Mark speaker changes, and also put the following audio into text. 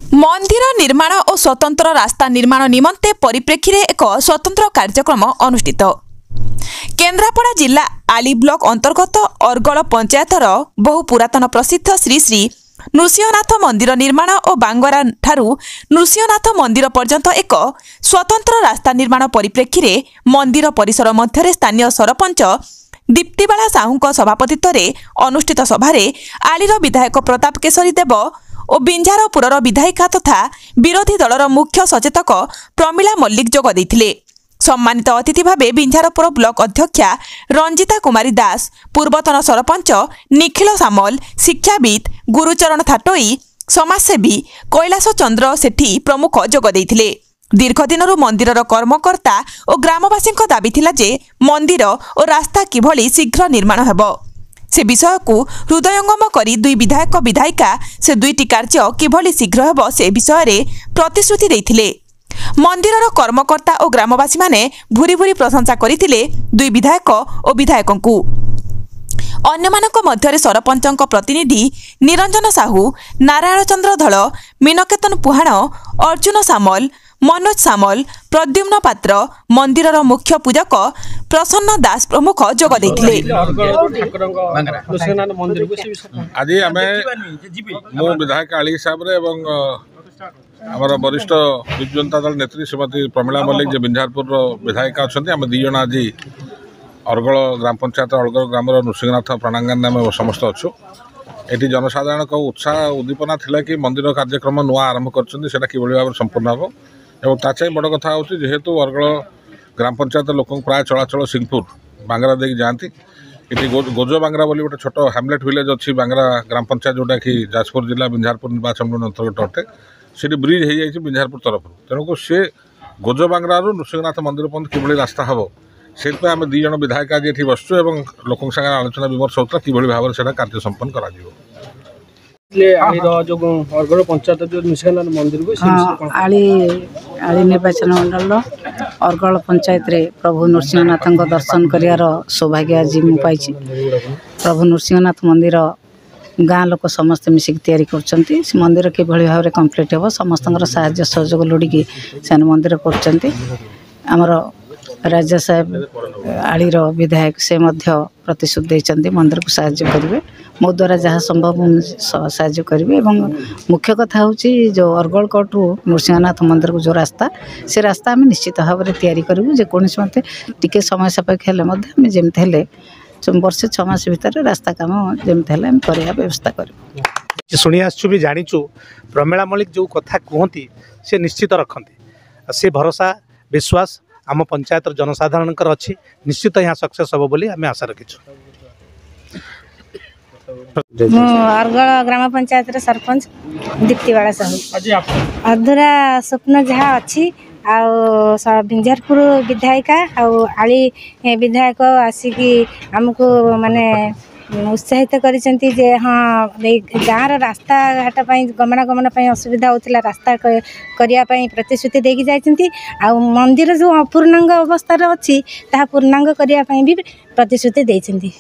Speaker 1: मंदिर निर्माण और स्वतंत्र रास्ता निर्माण निमंते परिप्रेक्षी एक स्वतंत्र कार्यक्रम अनुष्ठित। केन्द्रापड़ा जिला आली ब्लॉक अंतर्गत अरगल पंचायतर बहु पुरातन प्रसिद्ध श्री श्री नृसिंहनाथ मंदिर निर्माण और बांगरा ठारू नृसिंहनाथ मंदिर पर्यंत एक स्वतंत्र रास्ता निर्माण परिप्रेक्षी मंदिर परिसर मध्य स्थानीय सरपंच दीप्तिबाला साहू सभापतित्व अनुष्ठित सभारे आलीर विधायक प्रताप केशरी देव और बिंझारपुरर विधायिका तथा विरोधी दलर मुख्य सचेतक प्रमिला मल्लिक जोग देथिले। सम्मानित अतिथि भावे बिंझारपुर ब्लॉक अध्यक्षा रंजिता कुमारी दास, पूर्वतन सरपंच निखिल सामल, शिक्षाविद गुरुचरण थाटोई, समाजसेवी कैलाश चंद्र सेठी प्रमुख जोग देथिले। दीर्घदिन मंदिरर कर्मकर्ता और ग्रामवासी दाबी थिला जे मंदिर और रास्ता किभली शीघ्र निर्माण हेबो। से विषय को हृदयंगम करी दुई विधायक विधायिका से दुईटी कार्य किभली शीघ्र हेबो से विषय रे प्रतिश्रुति देथिले। मंदिरर कर्मकर्ता और ग्रामवासी माने भूरी भूरी प्रशंसा करथिले दुई विधायक और विधायकंकु। अन्यमानक मध्यरे सरपंचक प्रतिनिधि निरंजन साहू, नारायण चंद्र धल, मीनकेतन पुहाण, अर्जुन सामल, मनोज सामल, प्रद्युम्न पात्र, मंदिरर मुख्य पूजक प्रसन्न दास प्रमुख जोग देथिले।
Speaker 2: आज मो विधायक आली साहब आमर वरिष्ठ विजु जनता दल नेत्री श्रीमती प्रमिला मल्लिक जे बिंझारपुर विधायिका अच्छा आम दी जन आज अरगल ग्राम पंचायत अरगल ग्राम नृसिंहनाथ प्रणांगन में समस्त अच्छु। ये जनसाधारण को उत्साह उद्दीपना थिला कि मंदिर कार्यक्रम नुआ आरंभ कर किभली भाव संपूर्ण हम और ताचाई बड़ कथा हूँ जेहेतु अरगल ग्राम पंचायत लोक प्राय चलाचल सिंहपुर बांगरा देकी जाती। ये गोज बांगरा बोली गोटे छोट हैमलेट विलेज अच्छी बांगरा ग्राम पंचायत जोटा कि जाजपुर जिला बिंझारपुर निर्वाचन मंडल अंतर्गत अटे। से ब्रिज हो जाए बिंझारपुर तरफ तेणुक सी गोज बांगरा नृसिंहनाथ मंदिर पर्यंत किभली रास्ता हम से आम दी जन विधायक आज ये बसचु और लोक सागर आलोचना विमर्श होता किभली भाव से कार्य संपन्न कर
Speaker 3: आली निर्वाचन मंडल अरगल पंचायत रे प्रभु नृसिंहनाथ दर्शन करार सौभाग्य आज मुझे प्रभु नृसिंहनाथ मंदिर गाँ लोक समस्त मिसिक तैयारी करछंती। से मंदिर के भली भाव कंप्लीट हेबो समस्त साहाय्य सहयोग लोडिकी से मंदिर करछंती। आमर राजा साहेब आलीर विधायक से मध्य प्रतिश्रुति देइछंती मंदिर को साहाय्य करेंगे मो द्वारा जहाँ संभव साहाय्य करेंगे। मुख्य कथा हूँ जो अरगल कोर्टू नृसिंहनाथ मंदिर को जो रास्ता से रास्ता आम निश्चित भाव में तैयारी करूँ जेकोसी मत टे समय सापेक्ष हेल्ले जमती हेल्ले वर्षे 6 मास भितर रास्ता काम जमती हेल्ले करने व्यवस्था करूँ।
Speaker 4: शुणी आसु भी जाचु प्रमिला मल्लिक जो कथा कहती से निश्चित रखती से भरोसा विश्वास आम पंचायत जनसाधारण अच्छी निश्चित यहाँ सक्सेस हम बोली आम आशा रखीचु।
Speaker 5: अरगल ग्राम पंचायत सरपंच दीप्तिबाला साहू अधूरा स्वप्न जहाँ अच्छी बिंझारपुर विधायिका आली विधायक आसिकी आमको माने उत्साहित करिसेंती जे हाँ गाँव रास्ता घाट गमनागमन असुविधा होता रास्ता करने प्रतिश्रुति देकी जाइछंती आ मंदिर जो अपूर्णांग अवस्था अच्छी ता पूर्णांग करने भी प्रतिश्रुति देइछंती।